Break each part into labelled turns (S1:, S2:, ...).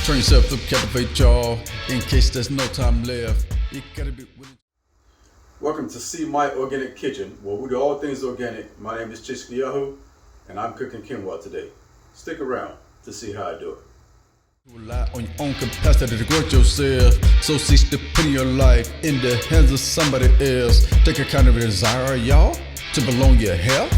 S1: Turn yourself up, captivate y'all. In case there's no time left, you gotta be willing.
S2: Welcome to See My Organic Kitchen, where we do all things organic. My name is Chizqi'YAHu, and I'm cooking quinoa today. Stick around to see how I do it.
S1: Rely on your own capacity to grow yourself. So cease to put your life in the hands of somebody else. Take a kind of desire, y'all, to belong your health.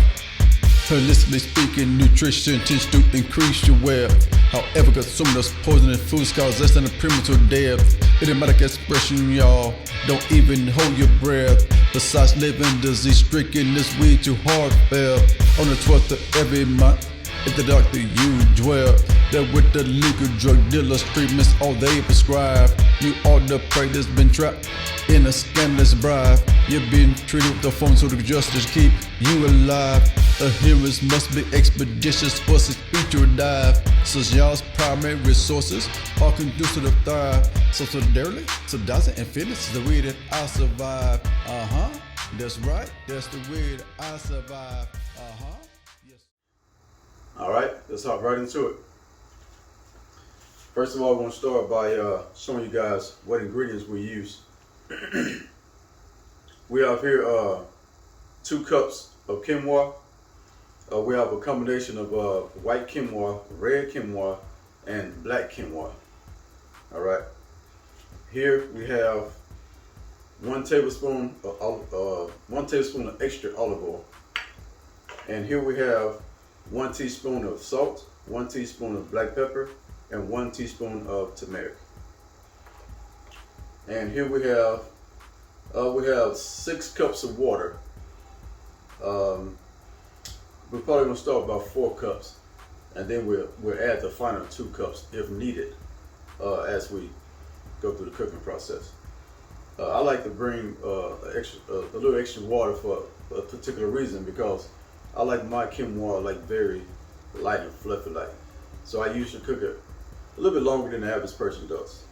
S1: Holistically speaking, nutrition tends to increase your wealth. However, consuming those poisonous foods cause less than a premature death. Idiomatic expression, y'all, don't even hold your breath. Besides living disease-stricken, this weed too heartfelt. On the 12th of every month, if the doctor you dwell, there with the legal drug dealers, treatments all they prescribe. You are the prey that's been trapped in a scandalous bribe. You're being treated with the pharmaceutical justice to keep you alive. Adherence must be expeditious or 6 feet or dive. Since y'all's primary resources are conducive to thrive. So solidarity, seduction, and fitness is the way that I survive. That's right, that's the way that I survive. Yes.
S2: All right, let's hop right into it. First of all, I want to start by showing you guys what ingredients we use. We have here 2 cups of quinoa. We have a combination of white quinoa, red quinoa, and black quinoa. All right. Here we have 1 tablespoon of extra olive oil, and here we have 1 teaspoon of salt, 1 teaspoon of black pepper, and 1 teaspoon of turmeric. And here we have 6 cups of water. We're probably gonna start about 4 cups, and then we'll add the final 2 cups if needed as we go through the cooking process. I like to bring a little extra water for a particular reason, because I like my quinoa like very light and fluffy like. So I usually cook it a little bit longer than the average person does.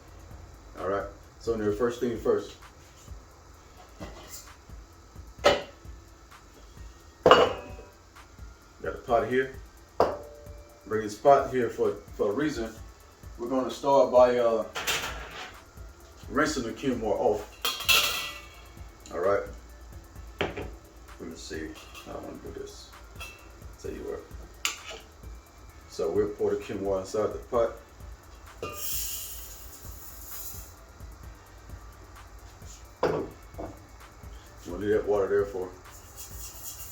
S2: All right. So now, first thing first. Got a pot here. Bring this pot here for a reason. We're going to start by rinsing the quinoa off. All right. Let me see how I want to do this. Tell you what. So we'll pour the quinoa inside the pot. We'll leave that water there for,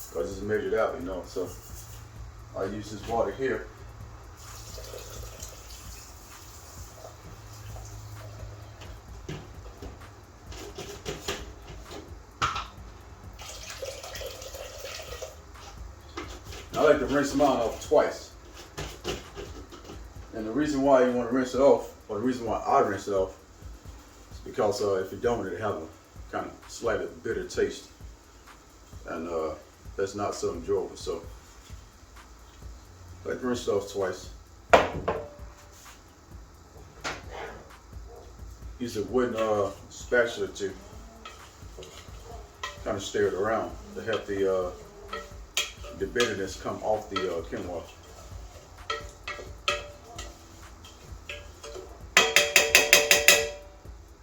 S2: because it's measured out, you know. So I use this water here. I like to rinse mine off twice. And the reason why you want to rinse it off, or the reason why I rinse it off, is because if you don't, it'll have a kind of slightly bitter taste. And that's not so enjoyable. So I like to rinse it off twice. Use a wooden spatula to kind of stir it around to help the bitterness come off the quinoa.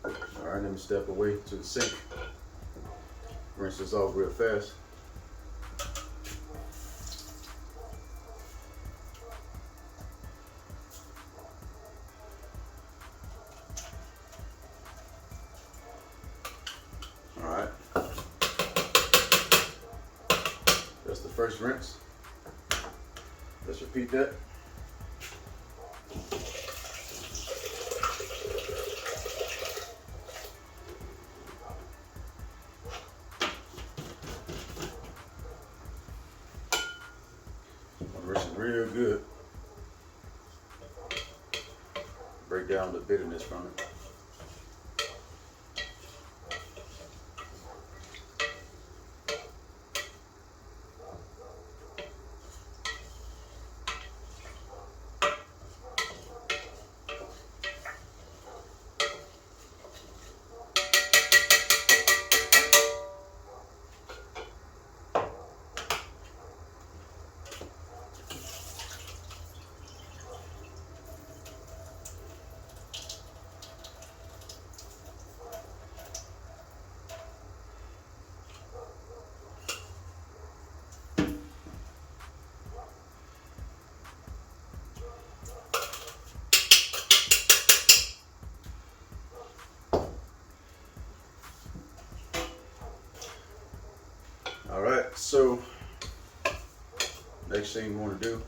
S2: All right, let me step away to the sink. Rinse this off real fast. All right. That's the first rinse. Let's repeat that. Rinse it real good. Break down the bitterness from it. So next thing you want to do,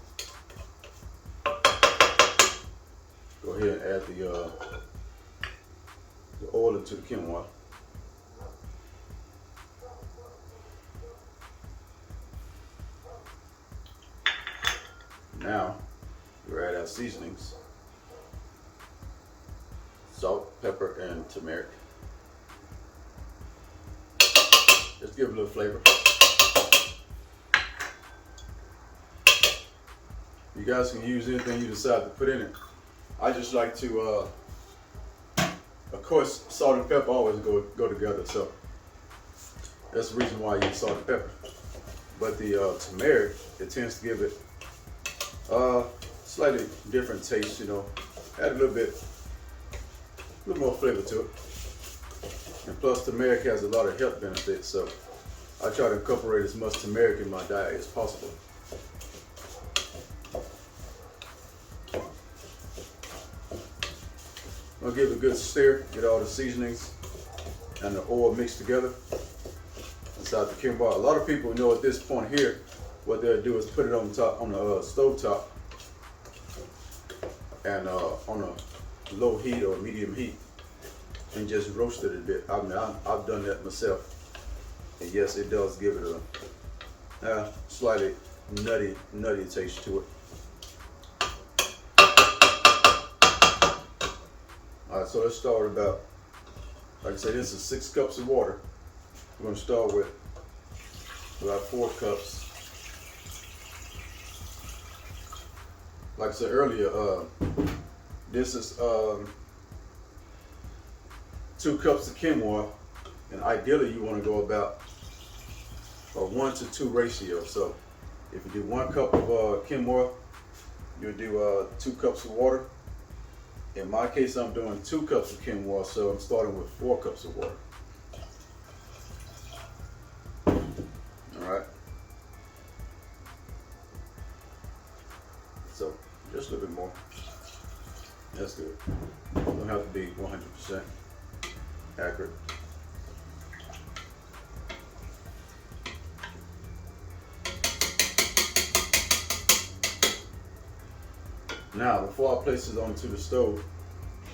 S2: go ahead and add the oil into the quinoa. Now we'll add our seasonings: salt, pepper, and turmeric. Just give it a little flavor. You guys can use anything you decide to put in it. I just like to, of course, salt and pepper always go together, so that's the reason why I use salt and pepper. But the turmeric, it tends to give it slightly different taste, you know. Add a little more flavor to it. And plus, turmeric has a lot of health benefits, so I try to incorporate as much turmeric in my diet as possible. I'll give it a good stir, get all the seasonings and the oil mixed together inside the quinoa. A lot of people know at this point here, what they'll do is put it on top, on the stove top, and on a low heat or medium heat, and just roast it a bit. I mean, I've done that myself, and yes, it does give it a slightly nutty taste to it. All right, so let's start about, like I said, this is 6 cups of water. We're going to start with about 4 cups. Like I said earlier, this is 2 cups of quinoa, and ideally you want to go about a 1-to-2 ratio. So if you do 1 cup of quinoa, you'll do 2 cups of water. In my case, I'm doing 2 cups of quinoa, so I'm starting with 4 cups of water. All right. So just a little bit more. That's good. Don't have to be 100% accurate. Now, before I place it onto the stove,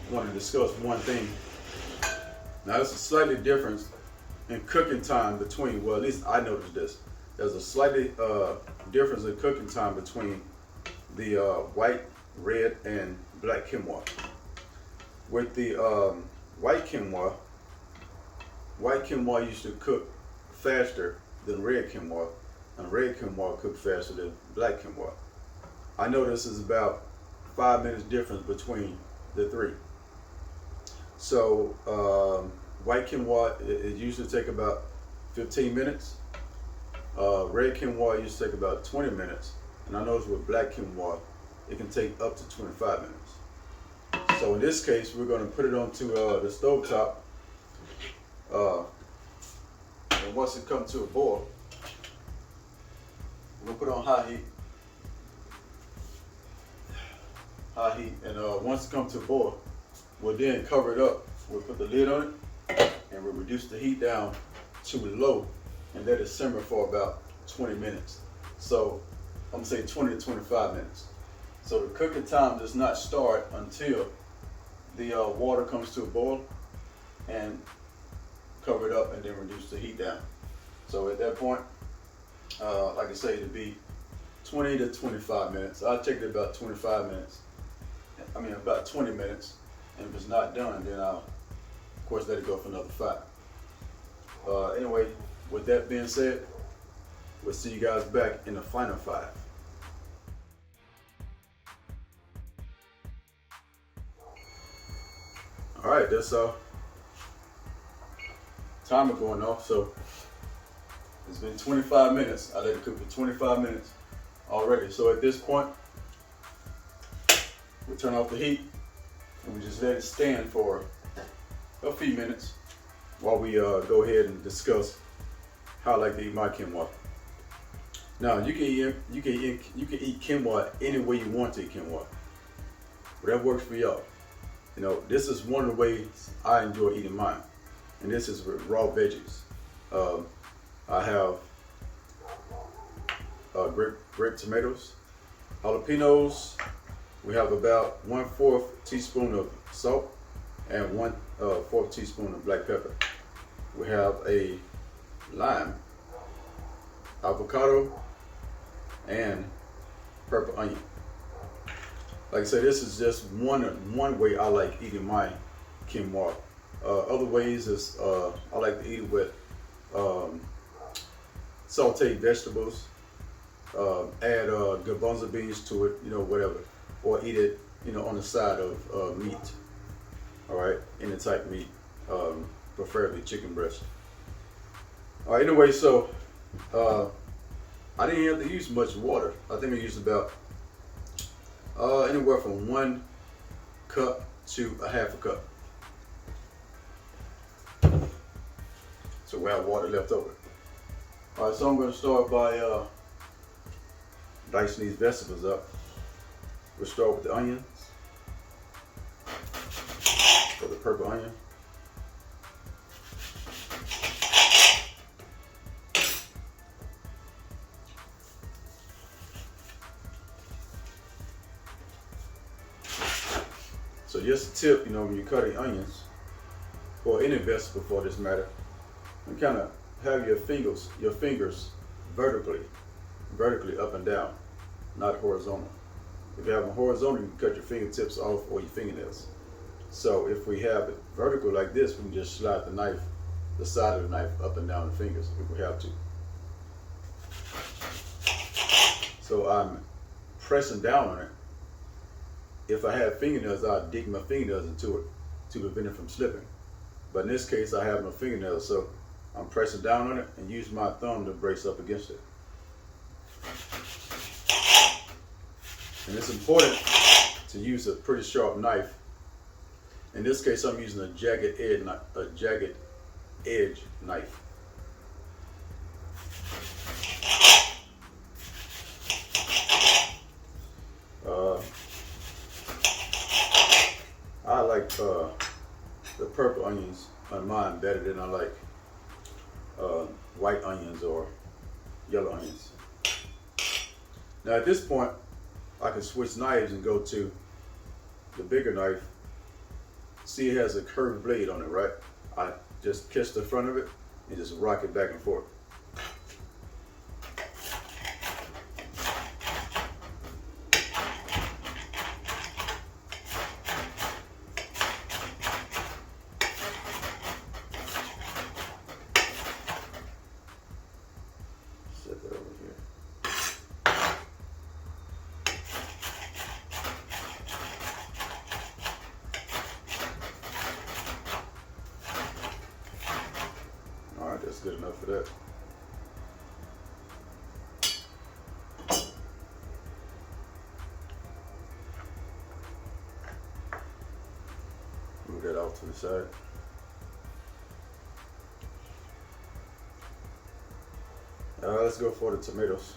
S2: I want to discuss one thing. Now, there's a slightly difference in cooking time between, well, at least I noticed this. There's a slightly difference in cooking time between the white, red, and black quinoa. With the white quinoa used to cook faster than red quinoa, and red quinoa cook faster than black quinoa. I know this is about 5 minutes difference between the 3. So white quinoa, it usually take about 15 minutes. Red quinoa used to take about 20 minutes. And I noticed with black quinoa, it can take up to 25 minutes. So in this case, we're going to put it onto the stove top. And once it comes to a boil, we'll put it on high heat. And once it comes to a boil, we'll then cover it up. We'll put the lid on it, and we'll reduce the heat down to low, and let it simmer for about 20 minutes. So I'm gonna say 20 to 25 minutes. So the cooking time does not start until the water comes to a boil, and cover it up and then reduce the heat down. So at that point, like I say, it'll be 20 to 25 minutes. I'll take it about 25 minutes. I mean, about 20 minutes. And if it's not done, then I'll, of course, let it go for another 5. Anyway, with that being said, we'll see you guys back in the final 5. All right, that's timer going off. So it's been 25 minutes. I let it cook for 25 minutes already. So at this point, we turn off the heat and we just let it stand for a few minutes while we go ahead and discuss how I like to eat my quinoa. Now you can eat quinoa any way you want to eat quinoa. Whatever works for y'all. You know, this is one of the ways I enjoy eating mine, and this is with raw veggies. I have grape tomatoes. Jalapenos, we have about 1/4 teaspoon of salt and 1/4 teaspoon of black pepper. We have a lime, avocado, and purple onion. Like I said, this is just one way I like eating my quinoa. Other ways is I like to eat it with sauteed vegetables. Add garbanzo beans to it, whatever, or eat it, on the side of meat. All right, any type of meat, preferably chicken breast. All right, anyway, so I didn't have to use much water. I think I used about anywhere from 1 cup to a 1/2 cup. So we have water left over. All right, so I'm going to start by dicing these vegetables up. We'll start with the onions. For the purple onion. So just a tip, when you're cutting onions, or any vegetable for this matter, you kind of have your fingers vertically up and down, not horizontal. If you have them horizontal, you can cut your fingertips off or your fingernails. So if we have it vertical like this, we can just slide the side of the knife up and down the fingers if we have to. So I'm pressing down on it. If I had fingernails, I'd dig my fingernails into it to prevent it from slipping. But in this case, I have no fingernails, so I'm pressing down on it and use my thumb to brace up against it. And it's important to use a pretty sharp knife. In this case, I'm using a jagged edge knife. I like the purple onions on mine better than I like white onions or yellow onions. Now at this point, I can switch knives and go to the bigger knife. See, it has a curved blade on it, right? I just catch the front of it and just rock it back and forth. Set that over here. That's good enough for that. Move that off to the side. Let's go for the tomatoes.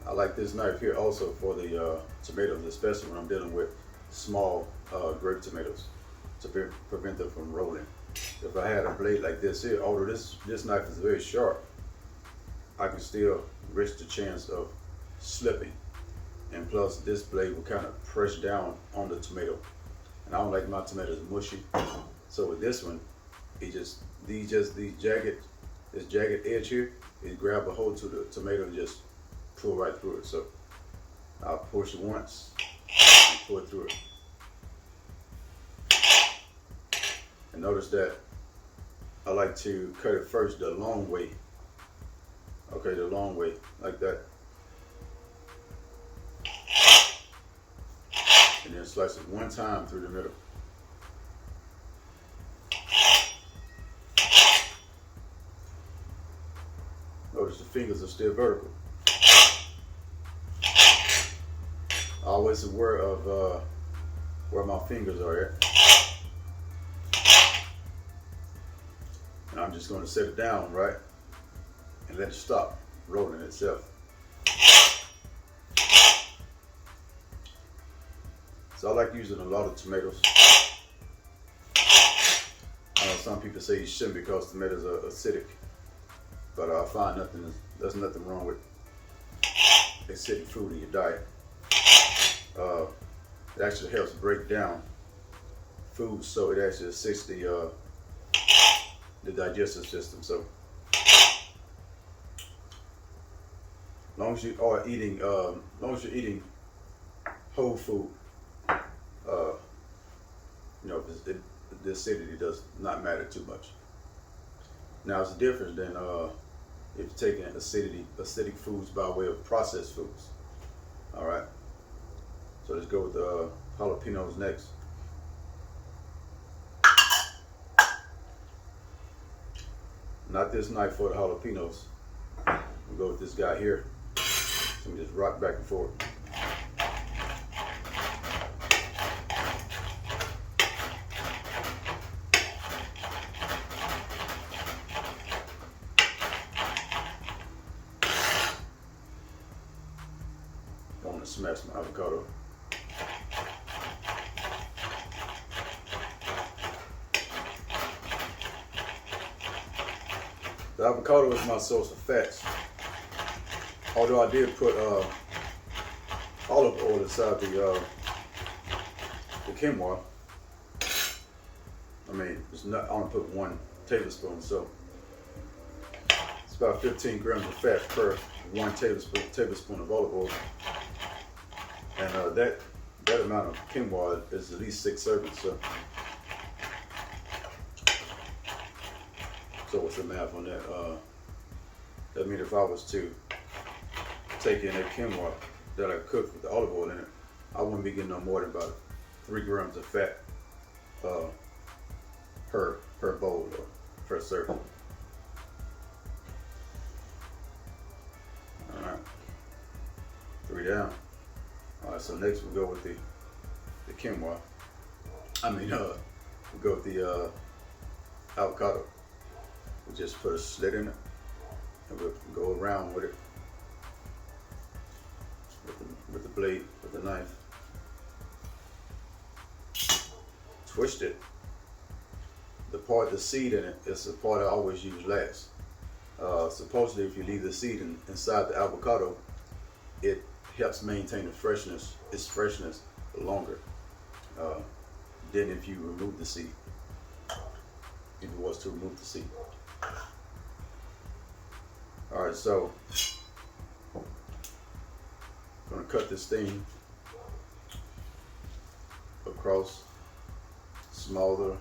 S2: I like this knife here also for the tomatoes, especially when I'm dealing with small grape tomatoes, to prevent them from rolling. If I had a blade like this here, although this knife is very sharp, I can still risk the chance of slipping. And plus, this blade will kind of press down on the tomato. And I don't like my tomatoes mushy. So with this one, this jagged edge here, it grab a hold to the tomato and just pull right through it. So I'll push it once and pull it through it. And notice that I like to cut it first the long way. Okay, the long way, like that. And then slice it one time through the middle. Notice the fingers are still vertical. Always aware of where my fingers are at. And I'm just going to set it down, right? And let it stop rolling itself. So I like using a lot of tomatoes. I know some people say you shouldn't because tomatoes are acidic. But I find there's nothing wrong with acidic food in your diet. It actually helps break down food, so it actually assists the digestive system. So, as long as you are eating, whole food, the acidity does not matter too much. Now, it's different than if you're taking acidic foods by way of processed foods. All right. So let's go with the jalapenos next. Not this knife for the jalapenos. We'll go with this guy here. So we just rock back and forth. I want to smash my avocado. The avocado is my source of fats. Although I did put olive oil inside the quinoa. I mean, it's not. I only put 1 tablespoon, so it's about 15 grams of fat per 1 tablespoon of olive oil. And that amount of quinoa is at least 6 servings. So what's the math on that? That means if I was to take in that quinoa that I cooked with the olive oil in it, I wouldn't be getting no more than about 3 grams of fat per bowl or per serving. All right, 3 down. All right, so next we'll go with the quinoa. We'll go with the avocado. We just put a slit in it, and we'll go around with it with the blade, with the knife. Twist it. The seed in it is the part I always use last. Supposedly, if you leave the seed inside the avocado, it helps maintain its freshness longer than if you remove the seed. If it was to remove the seed. All right, so I'm gonna cut this thing across, smaller,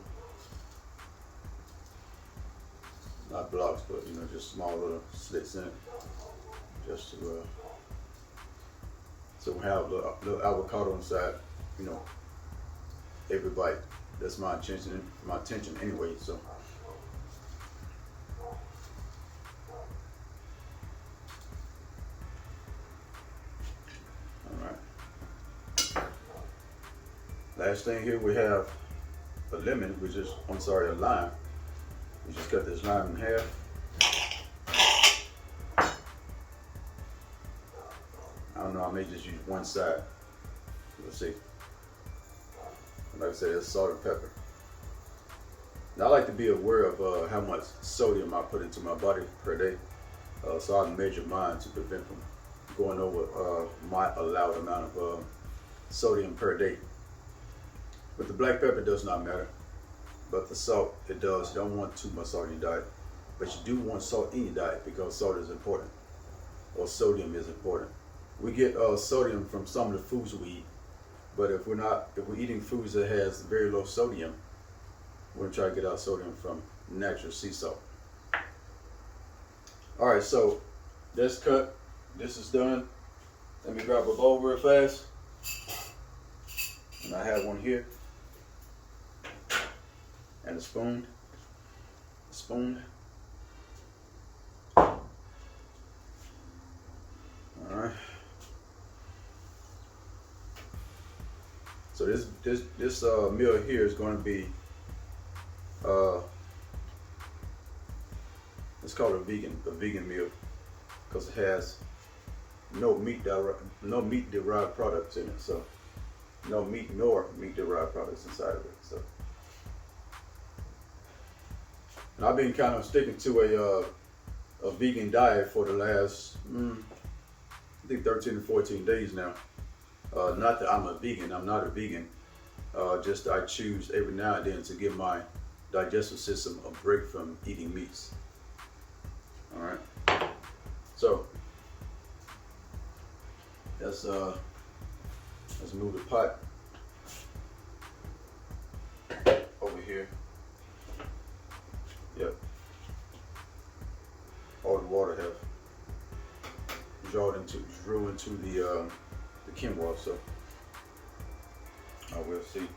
S2: not blocks, but just small little slits in it, just to so we have a little avocado inside. Every bite. That's my intention anyway. So. Last thing here, we have a lemon, a lime. We just cut this lime in half. I don't know, I may just use one side. We'll see. Like I said, it's salt and pepper. Now I like to be aware of how much sodium I put into my body per day. So I measure mine to prevent from going over my allowed amount of sodium per day. But the black pepper does not matter. But the salt, it does. You don't want too much salt in your diet. But you do want salt in your diet because salt is important. Or sodium is important. We get sodium from some of the foods we eat. But if we're eating foods that has very low sodium, we're gonna try to get our sodium from natural sea salt. All right, so that's cut. This is done. Let me grab a bowl real fast. And I have one here. And a spoon. All right. So this meal here is going to be it's called a vegan meal because it has no meat derived products in it. So no meat nor meat derived products inside of it. So. And I've been kind of sticking to a vegan diet for the last, I think 13 to 14 days now. Not that I'm a vegan, I'm not a vegan. Just I choose every now and then to give my digestive system a break from eating meats. All right. So let's move the pot over here. Yep. All the water have drew into the quinoa, so I will see.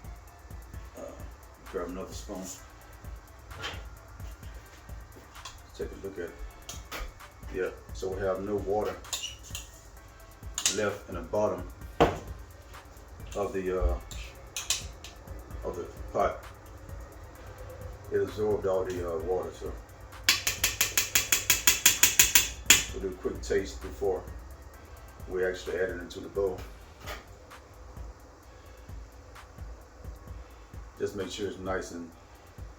S2: Grab another spoon. Let's take a look at it. Yeah, so we have no water left in the bottom of the pot. It absorbed all the water, so we'll do a quick taste before we actually add it into the bowl. Just make sure it's nice and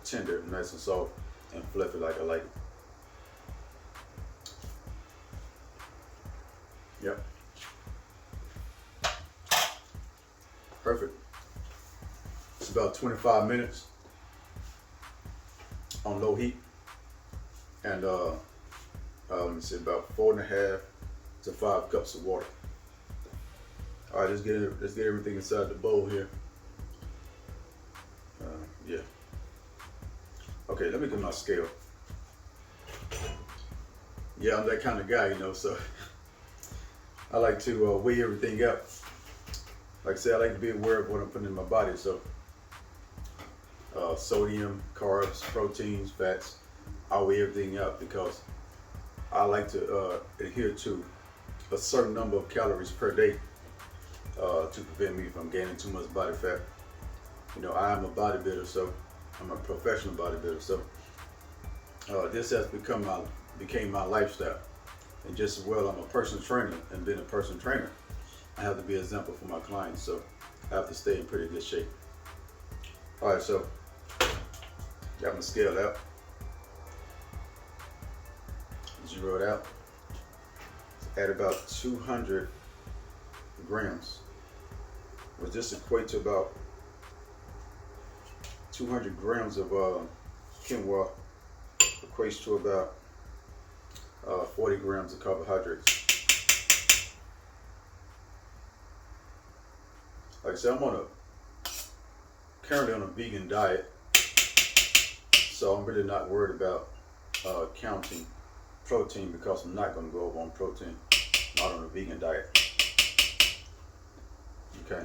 S2: tender, nice and soft and fluffy like I like it. Yep. Perfect. It's about 25 minutes on low heat, and let me see, about 4.5 to 5 cups of water. All right, let's get everything inside the bowl here. Yeah. Okay, let me get my scale. Yeah, I'm that kind of guy, you know, so I like to weigh everything out. Like I said, I like to be aware of what I'm putting in my body. So sodium, carbs, proteins, fats, I weigh everything out because I like to adhere to a certain number of calories per day to prevent me from gaining too much body fat. You know, I am a bodybuilder, so I'm a professional bodybuilder. So this has became my lifestyle. And just as well, I'm a personal trainer, and being a personal trainer, I have to be an example for my clients. So I have to stay in pretty good shape. All right, so got my scale out. Zero it out. Add about 200 grams, which just equate to about 200 grams of quinoa equates to about 40 grams of carbohydrates. Like I said, I'm currently on a vegan diet, so I'm really not worried about counting protein because I'm not going to go over on protein, not on a vegan diet. Okay.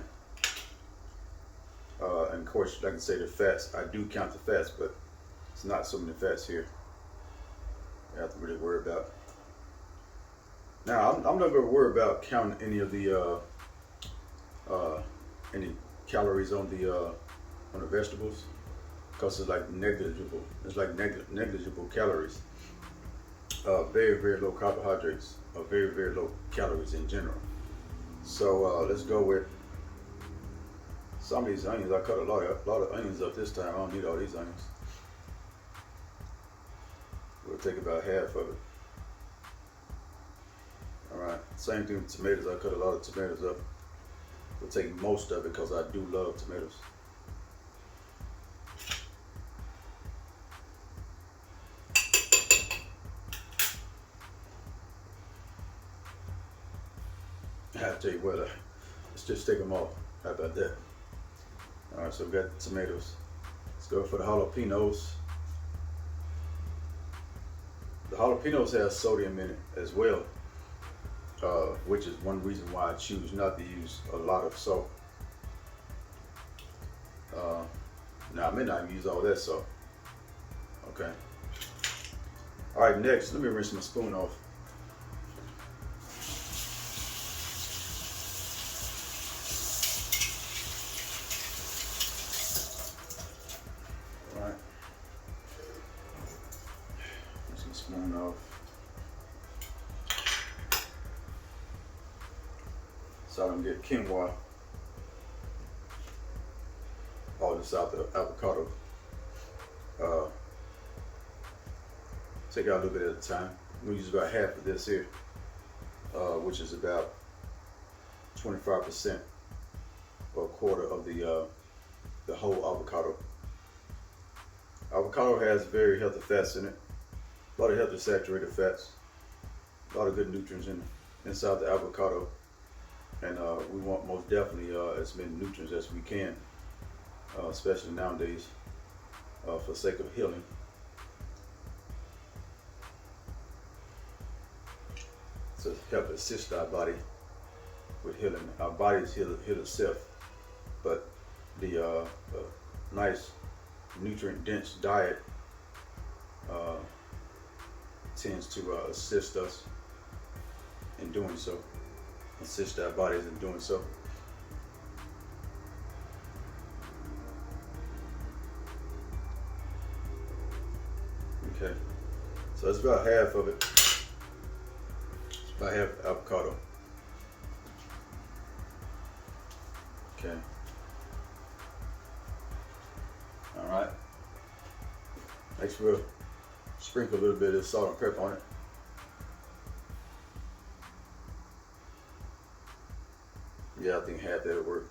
S2: And of course, like I say, the fats, I do count the fats, but it's not so many fats here I have to really worry about. Now, I'm not going to worry about counting any of the any calories on the vegetables because it's like negligible. It's like negligible calories. Very, very low carbohydrates, very, very low calories in general. So let's go with some of these onions. I cut a lot of onions up this time. I don't need all these onions. We'll take about half of it. All right, same thing with tomatoes. I cut a lot of tomatoes up. We'll take most of it because I do love tomatoes. I have to tell you what, let's just take them off. How about that? All right, so we've got the tomatoes. Let's go for the jalapenos. The jalapenos have sodium in it as well, which is one reason why I choose not to use a lot of salt. Now, I may not use all that salt. Okay. All right, next, let me rinse my spoon off. All right. Rinse my spoon off. So I'm gonna get quinoa. All this out the avocado. Take out a little bit at a time. we use about half of this here, which is about 25% or a quarter of the whole avocado. Avocado has very healthy fats in it, a lot of healthy saturated fats, a lot of good nutrients inside the avocado, and we want most definitely as many nutrients as we can, especially nowadays, for the sake of healing. To help assist our body with healing. Our bodies heal itself, but the nice nutrient-dense diet tends to assist us in doing so, assist our bodies in doing so. Okay, so that's about half of it. About half avocado. Okay. All right. Next we'll sprinkle a little bit of salt and pepper on it. Yeah, I think half that'll work.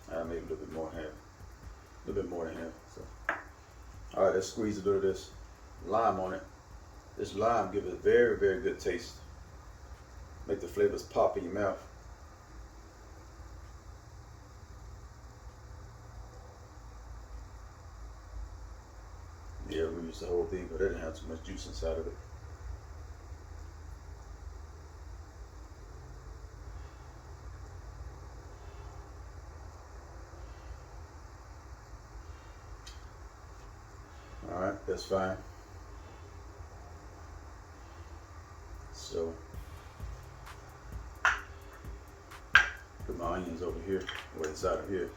S2: Maybe a little bit more, half. A little bit more than half. So, all right, let's squeeze a little of this lime on it. This lime gives it a very, very good taste. Make the flavors pop in your mouth. Yeah, we used the whole thing, but it didn't have too much juice inside of it. All right, that's fine. So, put my onions over here, or inside of here.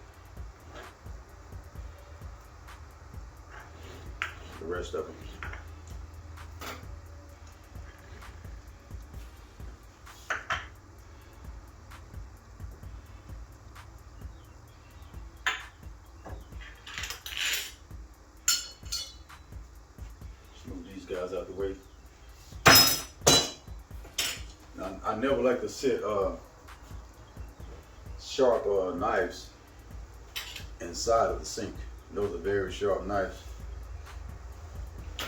S2: The rest of them. Just move these guys out the way. Now, I never like to sit sharp knives inside of the sink. Those are very sharp knives.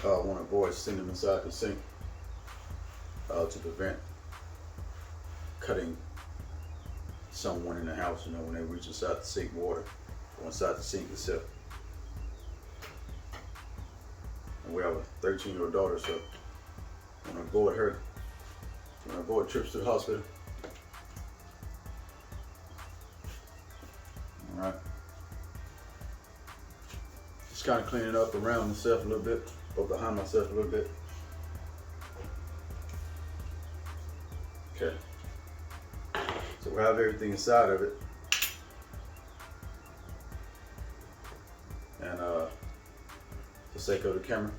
S2: I want to avoid sitting them inside the sink to prevent cutting someone in the house, when they reach inside the sink water or inside the sink itself. And we have a 13-year-old daughter, so I want to avoid her. I want to avoid trips to the hospital. All right. Just kind of cleaning up around myself a little bit. Or behind myself a little bit. Okay. So we have everything inside of it. And for the sake of the camera,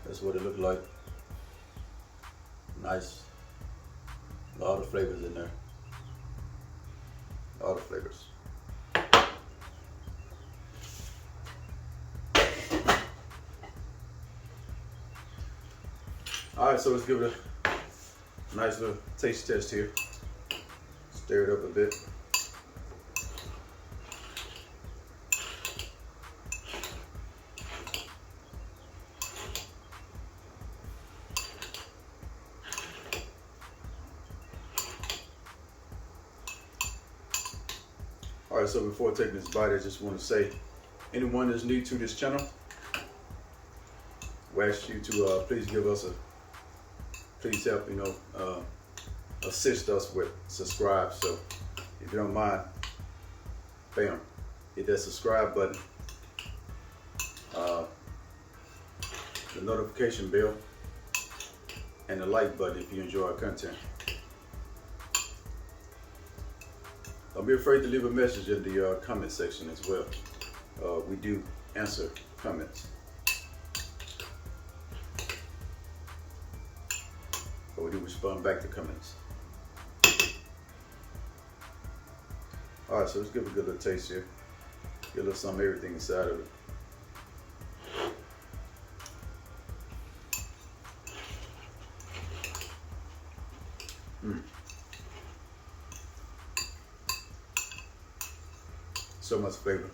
S2: that's what it looked like. Nice. A lot of flavors in there. A lot of flavors. All right, so let's give it a nice little taste test here. Stir it up a bit. All right, so before taking this bite, I just want to say, anyone that's new to this channel, we ask you to please give us please help, assist us with subscribe. So if you don't mind, bam, hit that subscribe button, the notification bell, and the like button if you enjoy our content. Don't be afraid to leave a message in the comment section as well. We do answer comments. But we do respond back to comments. All right, so let's give it a good little taste here. Get a little some of everything inside of it. So much flavor.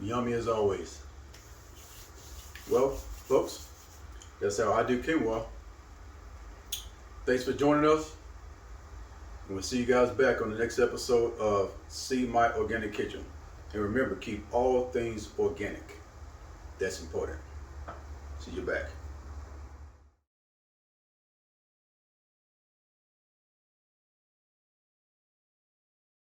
S2: Yummy as always. Well, folks, that's how I do quinoa. Thanks for joining us. And we'll see you guys back on the next episode of See My Organic Kitchen. And remember, keep all things organic. That's important. See you back.